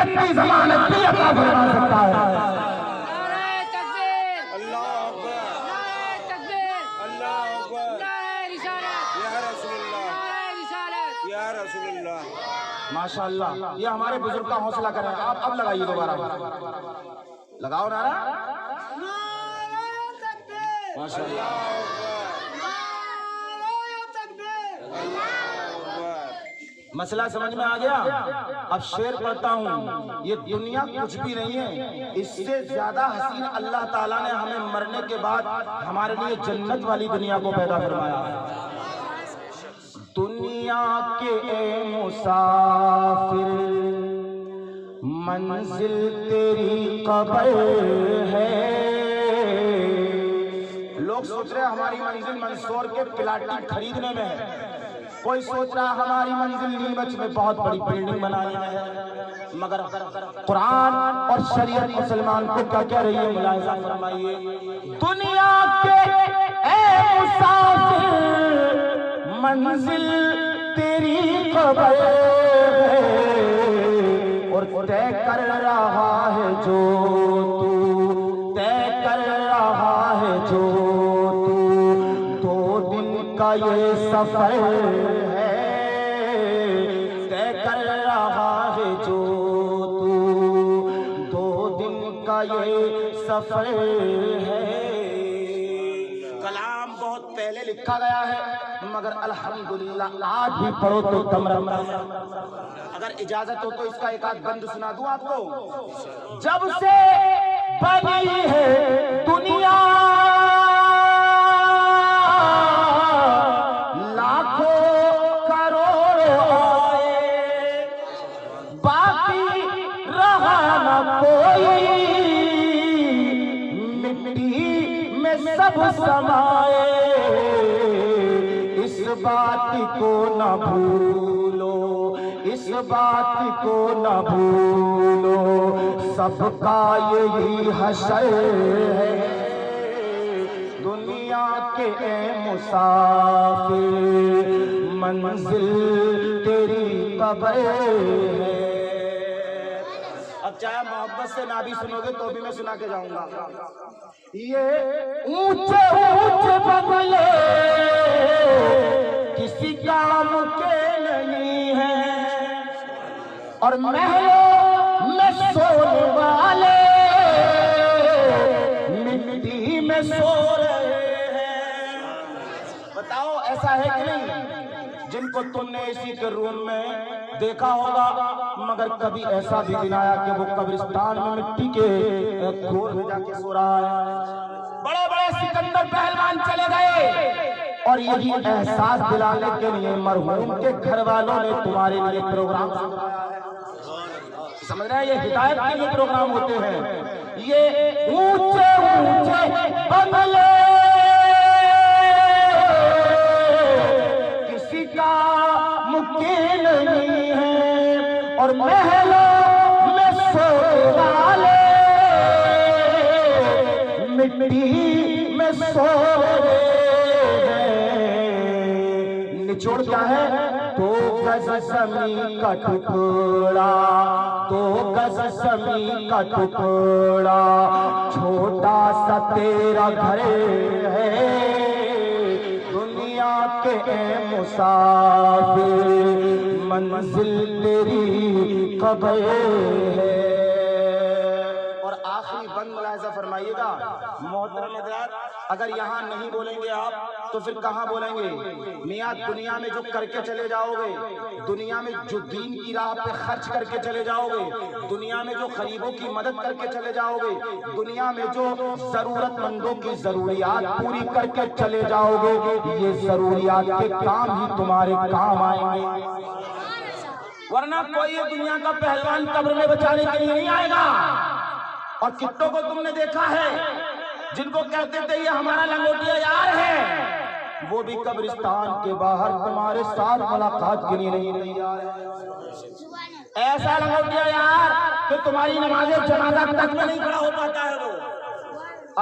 جنت کی ضمانت بھی عطا فرما سکتا ہے۔ ماشاءاللہ، یہ ہمارے بزرگ کا حوصلہ کریں۔ آپ اب لگائیے دوبارہ، لگاؤ نعرہ۔ ماشاءاللہ، مسئلہ سمجھ میں آ گیا؟ اب شعر پڑھتا ہوں۔ یہ دنیا کچھ بھی نہیں ہے، اس سے زیادہ حسین اللہ تعالیٰ نے ہمیں مرنے کے بعد ہمارے لیے جنت والی دنیا کو پیدا فرمایا ہے۔ دنیا کے اے مسافر منزل تیری قبر ہے۔ لوگ سوچ رہے ہیں ہماری منزل منصور کے پلاٹی خریدنے میں ہے، کوئی سوچ رہا ہماری منزل نیمچ میں بہت بڑی بلڈنگ بنانے میں ہے، مگر قرآن اور شریعت مسلمان کو کیا کہہ رہی ہے ملاحظہ فرمائیے۔ دنیا کے اے مسافر منزل تیری قبر ہے، اور طے کر رہا ہے جو تو، طے کر رہا ہے جو تو، 2 دن کا یہ سفر ہے، طے کر رہا ہے جو تو، 2 دن کا یہ سفر ہے۔ کلام بہت پہلے لکھا گیا ہے، مگر الحمدللہ آج بھی پڑھو تو دم رہتا ہے۔ اگر اجازت ہو تو اس کا ایک آدھ بند سنا دوں آپ کو۔ جب سے بنی ہے دنیا لاکھوں کروڑ آئے، باقی رہا نہ کوئی، مٹی میں سب سمائے، اس بات کو نہ بھولو، اس بات کو نہ بھولو، سب کا یہی حشر ہے۔ دنیا کے اے مسافر منزل تیری قبر ہے۔ اب چاہے محبت سے نہ بھی سنو گے تو بھی میں سنا کے جاؤں گا۔ یہ اونچے اونچے بنگلے کسی کام کے نہیں ہیں، اور محلوں میں سونے والے مٹی میں سو رہے ہیں۔ بتاؤ ایسا ہے کہ نہیں؟ جن کو تم نے اسی کے روم میں دیکھا ہوگا، مگر کبھی ایسا بھی دن آیا کہ وہ قبرستان میں مٹی کے کھول میں جا کے سو رہا ہے۔ بڑے بڑے سکندر پہلوان چلے گئے، اور یہی احساس دلانے کے لیے مرحوم کے گھر والوں نے تمہارے لیے پروگرام سنوایا ہے۔ سمجھ رہے ہیں؟ یہ ہدایت کے لیے پروگرام ہوتے ہیں۔ یہ اونچے اونچے بنگلے کسی کا ممکن نہیں ہے، اور محلوں میں سونے والے مٹی میں سو رہے ہیں۔ نچوڑ کیا ہے؟ 2 گز زمین کا ٹکڑا، 2 گز زمین کا ٹکڑا، چھوٹا سا تیرا گھر ہے۔ دنیا کے اے مسافر منزل تیری قبر ہے۔ اور آخری بند ملاحظہ فرمائیے گا محترم حضرات، اگر یہاں نہیں بولیں گے آپ تو پھر کہاں بولیں گے؟ میاں دنیا میں جو کر کے چلے جاؤ گے، دنیا میں جو دین کی راہ پہ خرچ کر کے چلے جاؤ گے، دنیا میں جو غریبوں کی مدد کر کے چلے جاؤ گے، دنیا میں جو ضرورت مندوں کی ضروریات پوری کر کے چلے جاؤ گے، یہ ضروریات کے کام ہی تمہارے کام آئیں گے، ورنہ کوئی دنیا کا پہلوان قبر میں بچانے کے لیے نہیں آئے گا۔ اور کتوں کو تم نے دیکھا ہے جن کو کہتے تھے یہ ہمارا لنگوٹیا یار ہے، وہ بھی قبرستان کے باہر تمہارے ساتھ ملاقات کے لیے نہیں تیار ہے۔ ایسا لنگوٹیا یار کہ تمہاری نماز جنازہ تک میں نہیں کھڑا ہو پاتا ہے۔ وہ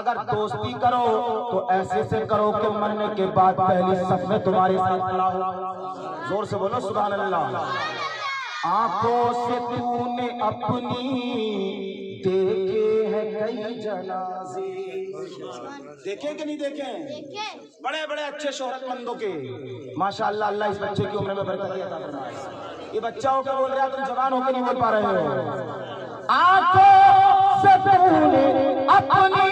اگر دوستی کرو تو ایسے سے کرو کہ مرنے کے بعد پہلی صف میں تمہارے ساتھ کھڑا ہو۔ زور سے بولو سبحان اللہ۔ آنکھوں سے تو نے اپنی دیکھے ہیں کئی جنازے. دیکھیں کہ نہیں دیکھیں؟ بڑے بڑے اچھے شہرت مندوں کے. ماشاءاللہ اللہ اس بچے کی عمر میں برکت عطا فرمائے. یہ بچہ ہو کے بول رہا ہے، تم زبان ہو کے نہیں بول پا رہے ہو. آنکھوں سے تو نے اپنی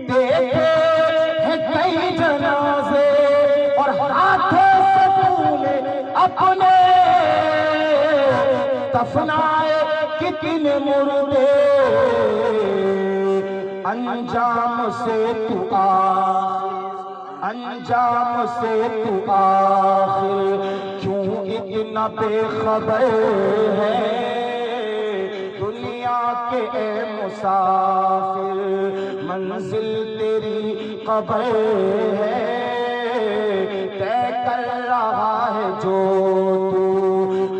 دیکھے ہیں کئی جنازے، اور ہاتھوں سے تو نے اپنے دفنائے کتنے مردے. انجام سے تو انجام سے تو آخر کیوں اتنا بے خبر ہے دنیا کے اے مسافر. منزل تیری قبر ہے، طے کر رہا ہے جو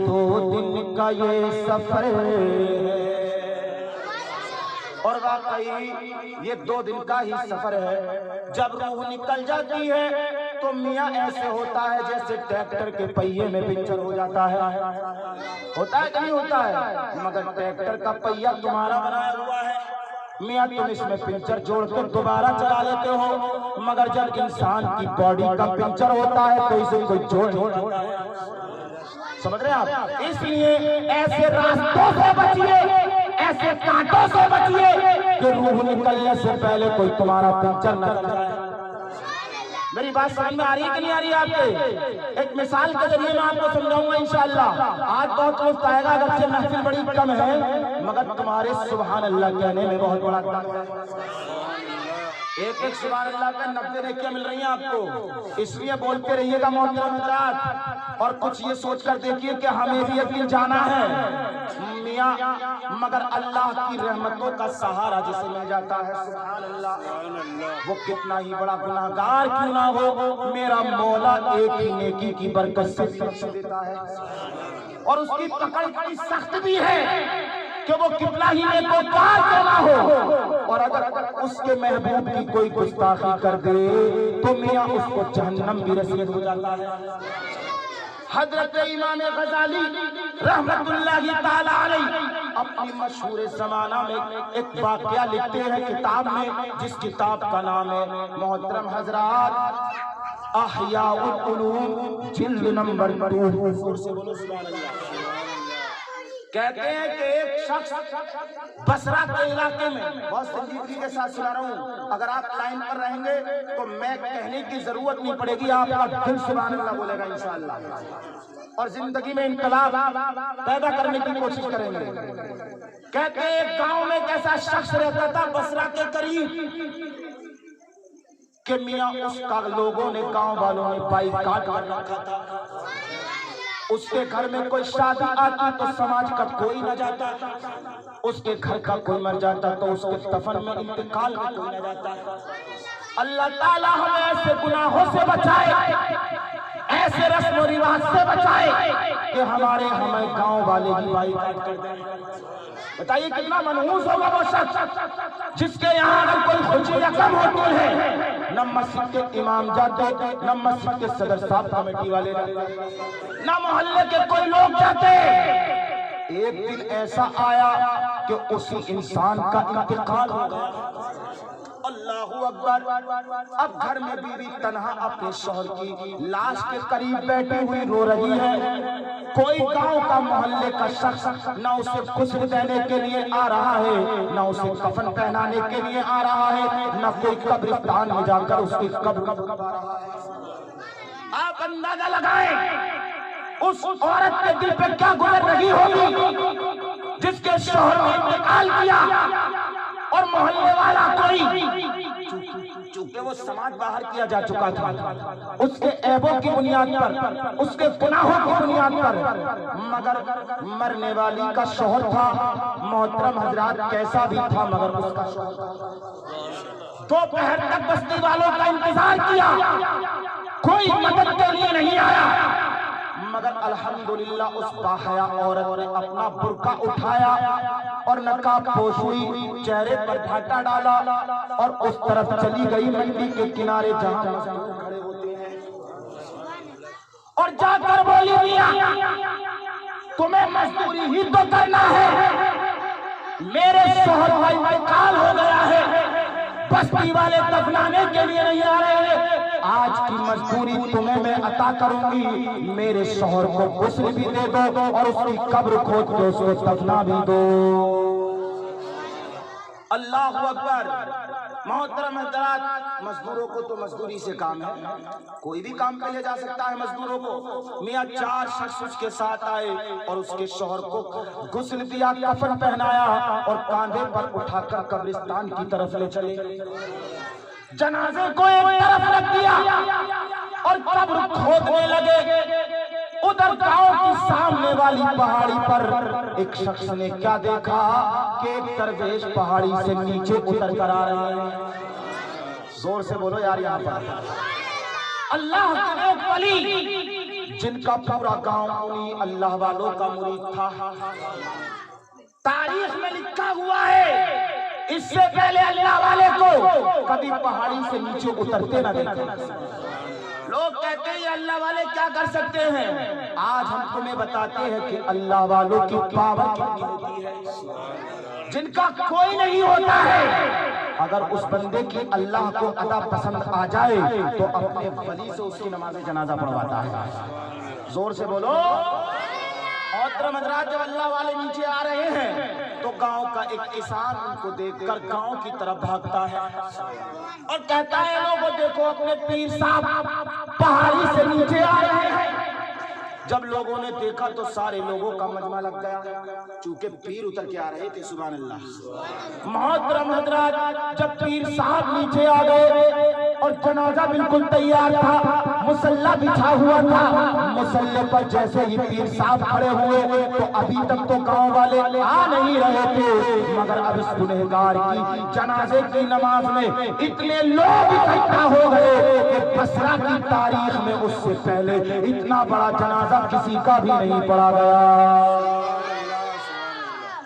تو 2 دن کا یہ سفر ہے. اور واقعی یہ 2 دن کا ہی سفر ہے. جب روح نکل جاتی ہے تو میاں ایسے ہوتا ہے جیسے ٹریکٹر کے پہیے میں پنچر ہو جاتا ہے. ہوتا ہے کہ نہیں ہوتا ہے؟ مگر ٹریکٹر کا پہیہ تمہارا بنایا ہوا ہے میاں، تم اس میں پنچر جوڑ کر دوبارہ چلا لیتے ہو. مگر جب انسان کی باڈی کا پنچر ہوتا ہے تو اسے کوئی جوڑ نہیں. سمجھ رہے ہیں آپ؟ اس لیے ایسے راستوں سے بچیے، ایسے کانٹوں سے بچیے کہ روح نکلنے سے پہلے کوئی تمہارا پنچر نہ کر جائے. میری بات سمجھ میں آ رہی ہے کہ نہیں آ رہی ہے آپ کے؟ ایک مثال کے ذریعے میں آپ کو سمجھاؤں گا انشاءاللہ. آج بہت وقت آئے گا، اگرچہ محفل بڑی کم ہے مگر تمہارے سبحان اللہ کہنے میں بہت بڑا کام ہے. ایک سبحان اللہ کا 90 نیکیاں مل رہی ہیں آپ کو. اس لیے بولتے رہیے گا محترم حضرات، اور کچھ یہ سوچ کر دیکھیے کہ ہمیں بھی ایک دن جانا ہے میاں. مگر اللہ کی رحمتوں کا سہارا جسے مل جاتا ہے سبحان اللہ، وہ کتنا ہی بڑا گناہگار کیوں نہ ہو، میرا مولا ایک ہی نیکی کی برکت سے بخش دیتا ہے. اور اس کی پکڑ بڑی سخت بھی ہے کہ وہ کتنا ہی نیکوکار کیوں نہ ہو، اور اگر اس کے محبوب کی کوئی گستاخی کر دے تو میاں اس کو جہنم بھی رسید ہو جاتا ہے. حضرت امام غزالی رحمت اللہ تعالی علیہ اپنی مشہور زمانہ میں ایک واقعہ لکھتے ہیں کتاب میں، جس کتاب کا نام ہے محترم حضرات احیاء العلوم جلد نمبر 2. کہتے ہیں کہ ایک شخص بصرہ کے علاقے میں، بہت سنجیدگی کے ساتھ سنا رہا ہوں، اگر آپ لائن پر رہیں گے تو میں کہنے کی ضرورت نہیں پڑے گی، آپ کا دل سبحان اللہ بولے گا انشاءاللہ، اور زندگی میں انقلاب پیدا کرنے کی کوشش کریں گے. کہتے ہیں ایک گاؤں میں ایک ایسا شخص رہتا تھا بصرہ کے قریب کہ میاں اس کا لوگوں نے، گاؤں والوں نے بائیکاٹ کر رکھا تھا. اس کے گھر میں کوئی شادی آتی تو سماج کا کوئی نہ جاتا، اس کے گھر کا کوئی مر جاتا تو اس کے دفن میں انتقال میں کوئی نہ جاتا. اللہ تعالیٰ ہمیں ایسے گناہوں سے بچائے، ایسے رسم و رواج سے بچائے کہ ہمیں گاؤں والے ہی بائیکاٹ کر دیں. بتائیے کتنا منحوس ہوگا وہ شخص جس کے یہاں اگر کوئی خوشی یا غم ہوتی ہے نہ مسجد کے امام جاتے، نہ مسجد کے صدر صاحب کمیٹی والے جاتے، نہ محلے کے کوئی لوگ جاتے. ایک دن ایسا آیا کہ اسی انسان کا انتقال ہو گیا. اللہ اکبر. اب گھر میں بیوی تنہا اپنے شوہر کی لاش کے قریب بیٹھی ہوئی رو رہی ہے. کوئی گاؤں کا محلے کا شخص نہ اسے غسل دینے کے لیے آ رہا ہے، نہ اسے کفن پہنانے کے لیے آ رہا ہے، نہ کوئی قبرستان میں جا کر اس کی قبر بتا رہا ہے. آپ اندازہ لگائیں اس عورت کے دل پہ کیا گزر رہی ہوگی جس کے شوہر نے انتقال کیا اور محلے والا کوئی، چونکہ وہ سماج باہر کیا جا چکا تھا اس کے عیبوں کی بنیاد پر، اس کے گناہوں کی بنیاد پر، مگر مرنے والی کا شوہر تھا. محترم حضرات کیسا بھی تھا مگر اس کا شوہر تھا. دوپہر تک بستی والوں کا انتظار کیا، کوئی مدد کے لیے نہیں آیا، مگر الحمدللہ اس باحیا عورت نے اپنا برقع اٹھایا اور نقاب پوش ہوئی، چہرے پر گھاٹا ڈالا اور اس طرف چلی گئی منڈی کے کنارے جہاں مزدور کھڑے ہوتے ہیں، اور جا کر بولی میاں تمہیں مزدوری ہی تو کرنا ہے. میرے شوہر کا انتقال ہو گیا ہے, بستی والے دفنانے کے لیے نہیں آ رہے ہیں. آج کی مزدوری تمہیں میں عطا کروں گی. میرے شوہر کو غسل بھی دے دو اور اس کی قبر کھود کے اس کو دفنا بھی دو. اللہ اکبر. محترم حضرات, مزدوروں کو تو مزدوری سے کام ہے, کوئی بھی کام پہ لے جا سکتا ہے مزدوروں کو. میاں 4 شخص اس کے ساتھ آئے اور اس کے شوہر کو غسل دیا, کفن پہنایا اور کاندھے پر اٹھا کر قبرستان کی طرف لے چلے. جنازے کو ایک طرف رکھ دیا اور قبر کھودنے لگے. ادھر گاؤں کی سامنے والی پہاڑی پر ایک شخص نے کیا دیکھا کہ ایک درویش پہاڑی سے نیچے اتر کر آ رہے ہیں. زور سے بولو یار یہاں پر. اللہ کے ایک ولی جن کا پورا گاؤں انہی اللہ والوں کا مرید تھا. تاریخ میں لکھا ہوا ہے اس سے پہلے اللہ والے کو کبھی پہاڑی سے نیچے اترتے نہ دیکھا. لوگ کہتے ہیں یہ اللہ والے کیا کر سکتے ہیں. آج ہم تمہیں بتاتے ہیں کہ اللہ والوں کی پاور کتنی ہوتی ہے, جن کا کوئی نہیں ہوتا ہے. اگر اس بندے کی اللہ کو ادا پسند آ جائے تو اپنے ولی سے اس کی نماز جنازہ پڑھواتا ہے. زور سے بولو. محترم حضرات, جب اللہ والے نیچے آ رہے ہیں تو گاؤں کا ایک کسان ان کو دیکھ کر گاؤں کی طرف بھاگتا ہے اور کہتا ہے لوگوں دیکھو اپنے پیر صاحب پہاڑی سے نیچے آ رہے ہیں. جب لوگوں نے دیکھا تو سارے لوگوں کا مجمع لگ گیا, چونکہ پیر اتر کے آ رہے تھے. سبحان اللہ. محترم حضرات, جب پیر صاحب نیچے آ گئے اور جنازہ بالکل تیار تھا, مصلی بچھا ہوا تھا, مصلی پر جیسے ہی پیر صاحب کھڑے ہوئے تو ابھی تک تو گاؤں والے آ نہیں رہے تھے, مگر اب اس گنہگار کی جنازے کی نماز میں اتنے لوگ اکٹھا ہو گئے کہ بصرہ کی تاریخ میں اس سے پہلے اتنا بڑا جنازہ کسی کا بھی نہیں پڑا گیا.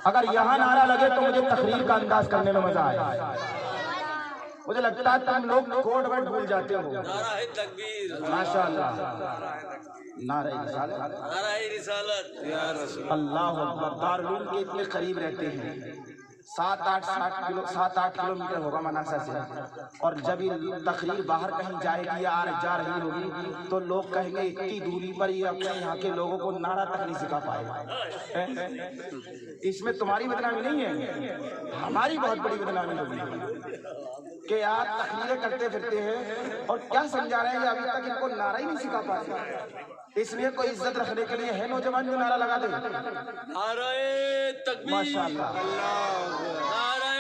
اگر یہاں نعرہ لگے تو مجھے تقریر کا انداز کرنے میں مزہ آئے. مجھے لگتا ہے تم لوگ کوڈ ورڈ بھول جاتے ہو. نعرہ تکبیر, ماشاءاللہ, نعرہ رسالت, یا رسول اللہ اکبر. دارالعلوم کے اتنے قریب رہتے ہیں, 7-8 کلومیٹر ہوگا مناسا سے, اور جب یہ تقریر باہر کہیں جائے گی یا جا رہی ہوگی تو لوگ کہیں گے اتنی دوری پر یہ اپنے یہاں کے لوگوں کو نعرہ تک نہیں سکھا پائے. اس میں تمہاری بدنامی نہیں ہے, ہماری بہت بڑی بدنامی ہوگی کہ یار تقریریں کرتے پھرتے ہیں اور کیا سمجھا رہے ہیں ابھی تک ان کو نعرہ ہی نہیں سکھا پائے. اس لیے کوئی عزت رکھنے کے لیے ہے نوجوان جو نعرہ لگا دے. نعرہ تکبیر, ماشاءاللہ, نعرہ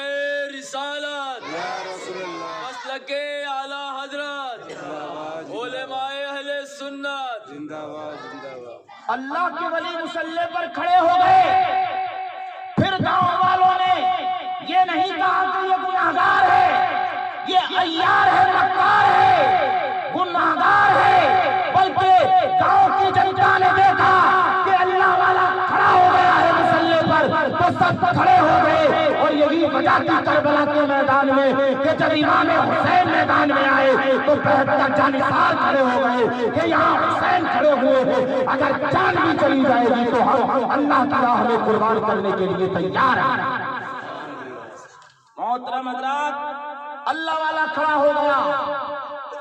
رسالت, یا رسول اللہ, مسلک اعلی حضرت, علماء اہل سنت, زندہ باد زندہ باد. اللہ کے ولی مصلی پر کھڑے ہو گئے. پھر گاؤں والوں نے یہ نہیں کہا کہ یہ گناہگار ہے, یہ عیار ہے, مکار ہے, گناہگار ہے, بلکہ گاؤں کی جنتا نے دیکھا کہ اللہ والا کھڑا ہو گیا ہے مصلی پر تو سب کھڑے ہو گئے. اور یہی وجہ تھی کربلا کے میدان میں کہ جب امام حسین میدان میں آئے تو 72 جانثار کھڑے ہو گئے کہ یہاں حسین کھڑے ہوئے ہیں, اگر جان بھی چلی جائے گی تو ہم اللہ کی راہ میں قربان کرنے کے لیے تیار ہیں. محترم حضرات, اللہ والا کھڑا ہو گیا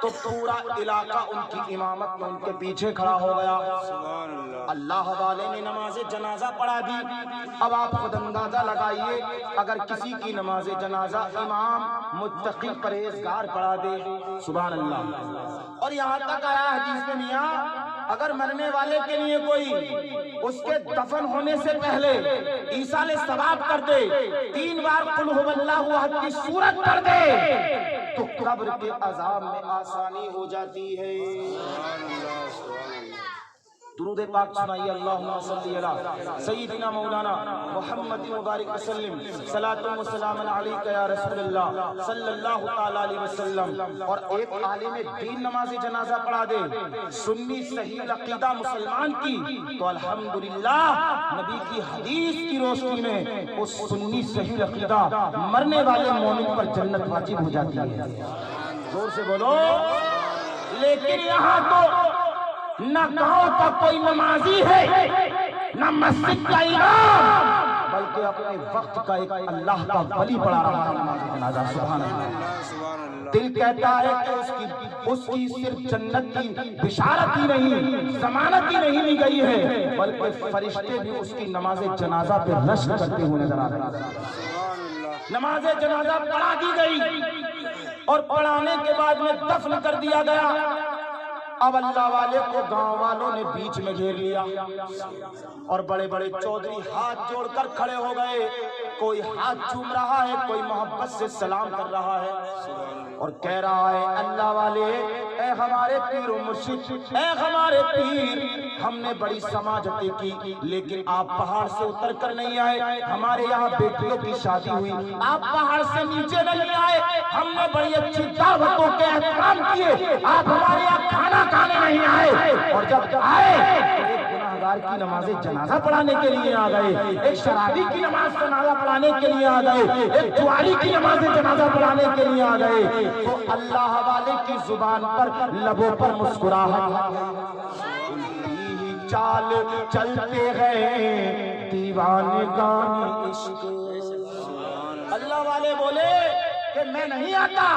تو پورا علاقہ ان کی امامت میں ان کے پیچھے کھڑا ہو گیا. اللہ والے نے نماز جنازہ پڑھا دی. اب آپ خود اندازہ لگائیے اگر کسی کی نماز جنازہ امام متقی پرہیزگار پڑھا دے. سبحان اللہ. اور یہاں تک آیا حدیث میں میاں اگر مرنے والے کے لیے کوئی اس کے دفن ہونے سے پہلے ایصال ثواب کر دے, 3 بار قل هو اللہ احد کی سورت پڑھ دے تو قبر کے عذاب میں آسانی ہو جاتی ہے. درود پاک سنائیے. اللہم صلی علی سیدنا مولانا محمد مبارک وسلم, صلاۃ و سلام علیک یا رسول اللہ صلی اللہ تعالی علیہ وسلم. اور ایک عالم دین نماز جنازہ پڑھا دے سنی صحیح عقیدہ مسلمان کی تو الحمدللہ نبی کی حدیث کی روشنی میں اس سنی صحیح عقیدہ مرنے والے مومن پر جنت واجب ہو جاتی ہے. زور سے بولو. لیکن یہاں تو نہ گاؤں کا کوئی نمازی ہے نہ مسجد کا امام، بلکہ اپنے وقت کا ایک اللہ کا ولی پڑھا رہا ہے نماز جنازہ. سبحان اللہ. دل کہتا ہے کہ اس کی صرف جنت کی بشارت ہی نہیں، ضمانت ہی نہیں لی گئی ہے، بلکہ فرشتے بھی اس کی نماز جنازہ پہ رشک کرتے ہوئے نظر آ رہے ہیں. نماز جنازہ پڑھا دی گئی اور پڑھانے کے بعد میں دفن کر دیا گیا. اب اللہ والے کو گاؤں والوں نے بیچ میں گھیر لیا اور بڑے بڑے چودھری ہاتھ جوڑ کر کھڑے ہو گئے. کوئی ہاتھ چوم رہا ہے، کوئی محبت سے سلام کر رہا ہے اور کہہ رہا ہے اللہ والے، اے ہمارے پیر و مرشد، اے ہمارے پیر، ہم نے بڑی سماجتیں کی لیکن آپ پہاڑ سے اتر کر نہیں آئے. ہمارے یہاں بیٹیوں کی شادی ہوئی، آپ پہاڑ سے نیچے نہیں آئے. ہم نے بڑی اچھی دعوتوں کے احترام کیے، آپ ہمارے یہاں کھانا کھانے نہیں آئے. اور جب آئے تو ایک گناہگار کی نماز جنازہ پڑھانے کے لیے آ گئے، ایک شرابی کی نماز جنازہ پڑھانے کے لیے آ گئے، ایک جواری کی نماز جنازہ پڑھانے کے لیے آ گئے. تو اللہ والے کی زبان پر، لبوں پر مسکراہٹ، چال چلتے گئے دیوانگان عشق. اللہ والے بولے کہ میں نہیں آتا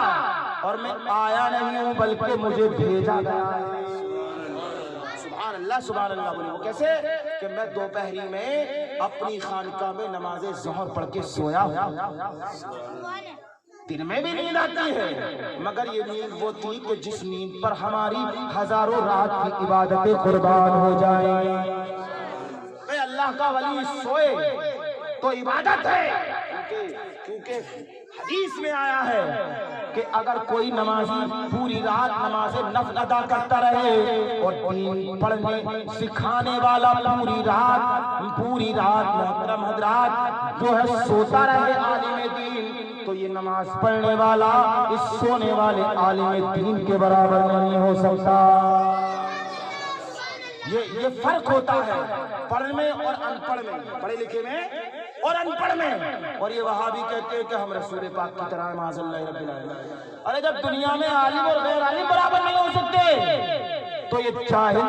اور میں آیا نہیں ہوں بلکہ مجھے بھیجا گیا ہے. سبحان اللہ سبحان اللہ. بولے وہ کیسے؟ کہ میں دوپہری میں اپنی خانقاہ میں نماز ظہر پڑھ کے سویا ہوں. دن میں بھی نیند آتی ہے مگر یہ نیند وہ تھی کہ جس نیند پر ہماری ہزاروں رات کی عبادتیں قربان ہو جائیں. اے اللہ کا ولی سوئے تو عبادت ہے، کیونکہ حدیث میں آیا ہے کہ اگر کوئی نمازی پوری رات نماز نفل ادا کرتا رہے اور دین پڑھنے سکھانے والا پوری رات محترم حضرات جو ہے سوتا رہے عالم دین، تو یہ نماز پڑھنے والا اس سونے والے عالم دین کے برابر نہیں ہو سکتا. یہ فرق ہوتا ہے پڑھ میں اور ان پڑھ میں، پڑھے لکھے میں اور ان پڑھ میں. اور یہ وہابی کہتے ہیں کہ ہم رسول پاک کی طرح معاذ اللہ رب العالمین. ارے جب دنیا میں عالم اور غیر عالم برابر نہیں ہو سکتے تو یہ جاہل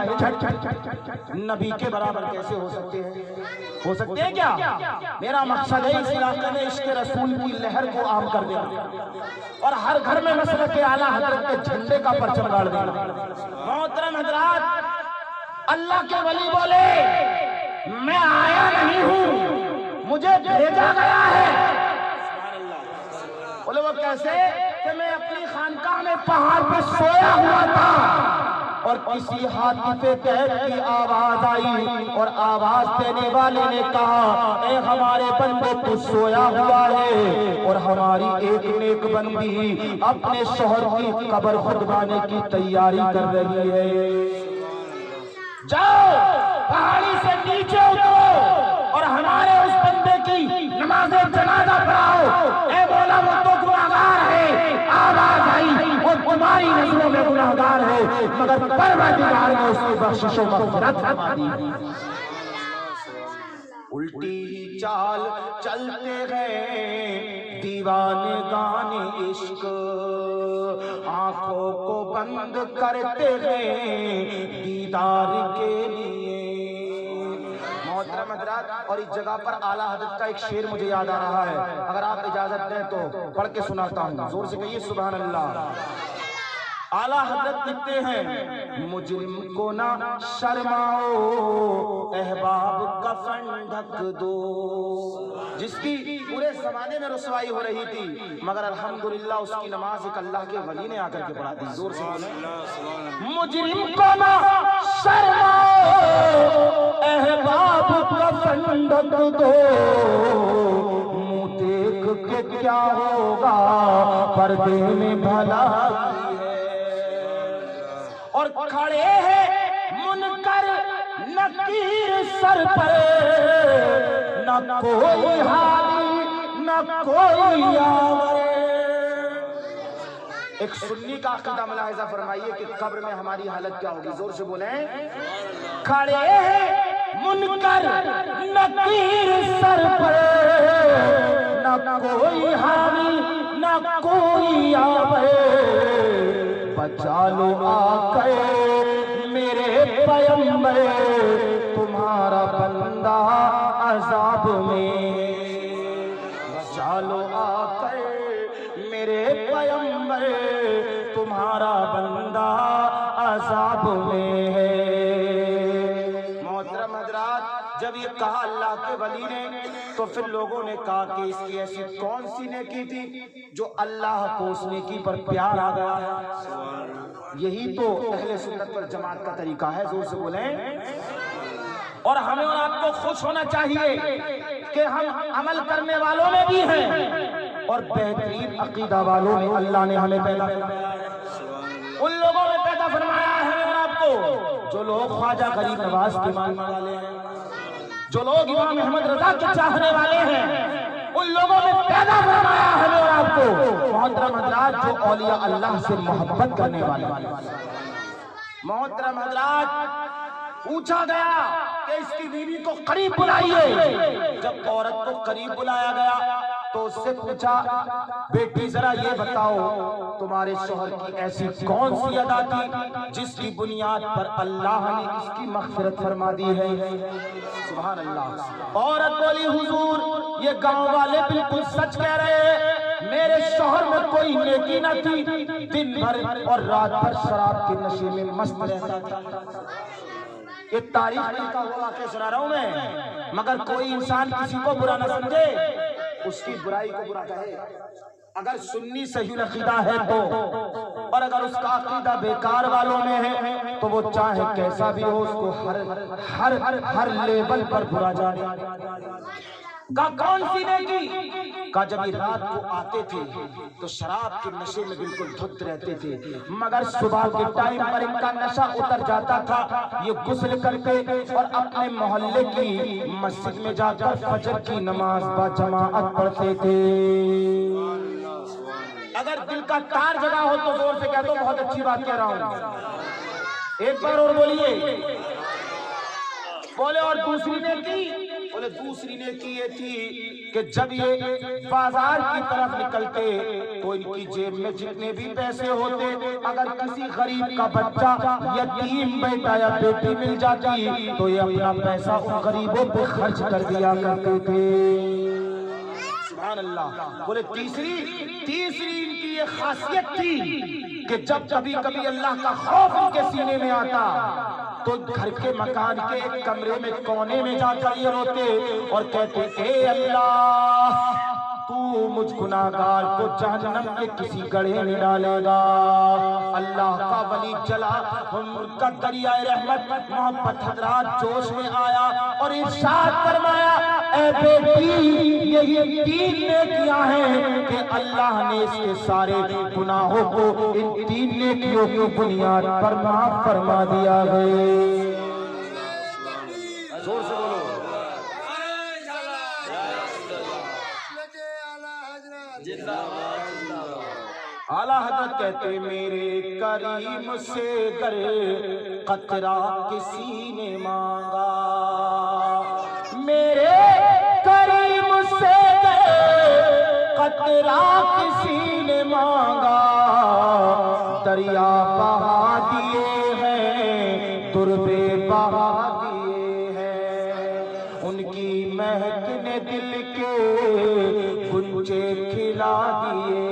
نبی کے برابر کیسے ہو سکتے ہیں؟ ہو سکتے ہیں کیا؟ میرا مقصد ہے اس علاقے میں عشق رسول کی لہر کو عام کر دینا اور ہر گھر میں مسلک اعلیٰ حضرت کے جھنڈے کا پرچم گاڑ دینا. محترم حضرات، اللہ کے ولی بولے میں آیا نہیں ہوں، مجھے بھیجا گیا ہے. بولے وہ کیسے؟ کہ میں اپنی خانقاہ میں پہاڑ پہ سویا ہوا تھا اور کسی حادثے تحت کی آواز آئی اور آواز دینے والے نے کہا اے ہمارے بندے تو سویا ہوا ہے اور ہماری ایک نیک بندی اپنے شوہر کی قبر کھدوانے کی تیاری کر رہی ہے. جاؤ پہاڑی سے نیچے اترو اور ہمارے اس بندے کی نماز جنازہ پڑھاؤ. اے مولا وہ تو گناہگار ہے، آواز آئی اور تمہاری نظروں میں گناہگار ہے مگر پروردگار نے اس کی بخشش و مغفرت فرما دی. الٹی چال چلتے گئے دیوانگان عشق، آنکھوں کو بند کرتے گئے دیدار کے لیے. محترم حضرات، اور اس جگہ پر اعلیٰ حضرت کا ایک شعر مجھے یاد آ رہا ہے، اگر آپ اجازت دیں تو پڑھ کے سناتا ہوں. زور سے کہیے سبحان اللہ. اعلیٰ حضرت لکھتے ہیں مجرم کو نہ شرماؤ احباب کفن ڈھک دو. جس کی پورے زمانے میں رسوائی ہو رہی تھی مگر الحمدللہ اس کی نماز ایک اللہ کے ولی نے آ کر کے پڑھا دی. زور سے بولیں مجرم کو نہ شرماؤ احباب کفن ڈھک دو. منہ دیکھ کے کیا ہوگا پردے میں بھلا اور کھڑے ہیں منکر نکیر سر پر، نہ کوئی حالی نہ کوئی آور. ایک سنی کا عقیدہ ملاحظہ فرمائیے کہ قبر میں ہماری حالت کیا ہوگی. زور سے بولیں کھڑے ہیں منکر نکیر سر پر، نہ کوئی حالی نہ کوئی آور. بچا لو آ کر میرے پیغمبر تمہارا بندہ عذاب میں، بچا لو آ کر میرے پیغمبر تمہارا بندہ عذاب میں ہے۔ محترم حضرات، جب یہ کہا اللہ کے ولی نے تو پھر لوگوں نے کہا کہ اس کی ایسی کون سی نیکی تھی جو اللہ کو اس نیکی پر پیار آ گیا ہے؟ یہی تو اہل سنت والجماعت کا طریقہ ہے، زور سے بولیں۔ اور ہمیں اور آپ کو خوش ہونا چاہیے کہ ہم عمل کرنے والوں میں بھی ہیں اور بہترین عقیدہ والوں میں اللہ نے ہمیں پیدا فرمایا ہے۔ ان لوگوں میں پیدا فرمایا ہے ہمیں اور آپ کو جو لوگ خواجہ غریب نواز کے ماننے والے ہیں، جو لوگ امام احمد رضا کے چاہنے والے ہیں، ان لوگوں میں پیدا فرمایا ہے ہمیں اور آپ کو محترم حضرات جو اولیاء اللہ سے محبت کرنے والے۔ محترم حضرات، پوچھا گیا کہ اس کی بیوی کو قریب بلائیے۔ جب عورت کو قریب بلایا گیا تو اس سے پوچھا، بیٹی ذرا یہ بتاؤ تمہارے شوہر کی ایسی کون سی ادا تھی جس کی بنیاد پر اللہ نے اس کی مغفرت فرما دی ہے؟ سبحان اللہ۔ عورت بولی، حضور یہ گاؤں والے بالکل سچ کہہ رہے ہیں، میرے شوہر میں کوئی نیکی نہ تھی، دن بھر اور رات بھر شراب کے نشے میں مست رہتا تھا۔ یہ تاریخ نہیں کا وہ واقعہ سنا رہا ہوں میں، مگر کوئی انسان کسی کو برا نہ سمجھے، اس کی برائی کو برا کہے۔ اگر سنی صحیح العقیدہ ہے تو، اور اگر اس کا عقیدہ بیکار والوں میں ہے تو وہ چاہے کیسا بھی ہو اس کو ہر لیول پر برا جانے۔ کہا کون سی نیکی؟ کہا جب یہ رات کو آتے تھے تو شراب کے نشے میں بالکل دھت رہتے تھے، مگر صبح کے ٹائم پر ان کا نشہ اتر جاتا تھا، یہ غسل کرتے اور اپنے محلے کی مسجد میں جا کر فجر کی نماز با جماعت پڑھتے تھے۔ اگر دل کا تار جگہ ہو تو زور سے کہہ دو، بہت اچھی بات کہہ رہا ہوں۔ ایک بار اور بولیے۔ بولے اور دوسری نیکی؟ بولے دوسری نیکی یہ تھی کہ جب یہ بازار کی طرف نکلتے تو ان کی جیب میں جتنے بھی پیسے ہوتے، اگر کسی غریب کا بچہ یتیم بیٹا یا بیٹی مل جاتی تو یہ اپنا پیسہ ان غریبوں پہ خرچ کر دیا کرتے تھے۔ سبحان اللہ۔ بولے تیسری ان کی یہ خاصیت تھی کہ جب کبھی کبھی اللہ کا خوف ان کے سینے میں آتا تو گھر کے مکان کے ایک کمرے میں کونے میں جا کر یہ روتے اور کہتے، اے اللہ تو مجھ گناہگار کو جہنم کے کسی گڑھے میں ڈالے گا۔ اللہ کا ولی چلا، ان کا دریائے رحمت محبت حضرات جوش میں آیا اور ارشاد فرمایا، اے بیٹی یہی تین نیکیاں ہیں کہ اللہ نے اس کے سارے گناہوں کو ان تین نیکیوں کی بنیاد پر معاف فرما دیا ہے۔ زور سے بولو۔ اعلیٰ حضرت کہتے، میرے کریم سے گر قطرہ کسی نے مانگا، میرے کریم سے گر قطرہ کسی نے مانگا، دریا بہا دیے ہیں تربے بہا دیے ہیں، ان کی مہک نے دل کے گنجے کھلا دیے